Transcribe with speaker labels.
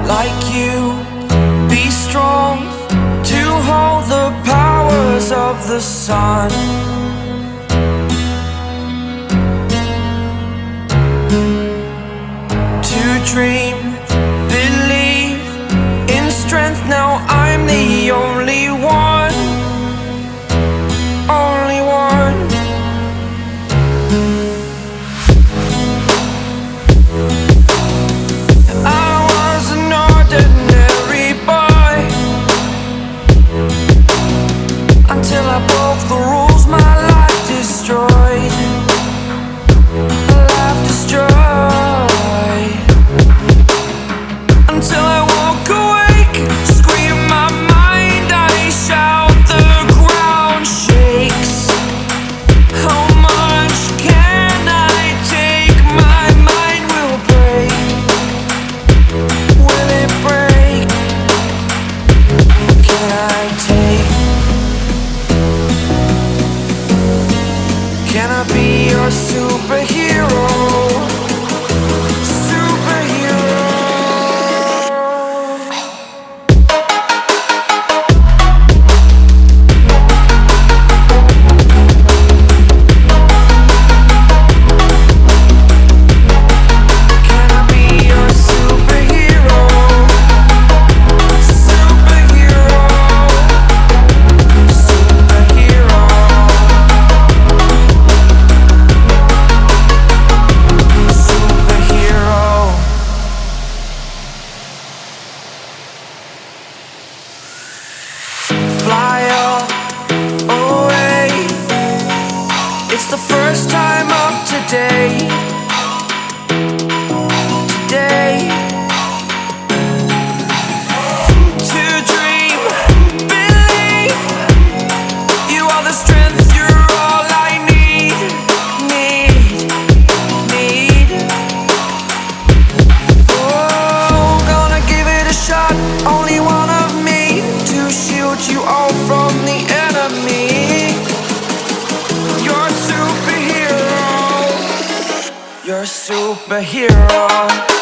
Speaker 1: like you, be strong to hold the powers of the sun. To dream, believe in strength. Now I'm the only one, only one. I was an ordinary boy until I broke the rules. My life destroyed, life destroyed. Until I woke awake, scream my mind, I shout, the ground shakes. How much can I take? My mind will break. Will it break? Can I take? Can I be your superhero? Fly away. It's the first time of today. Today. To dream, believe. You are the strength, you're all I need. Oh, gonna give it a shot. Only one of me to shield you all from the enemy. You're a superhero. You're a superhero.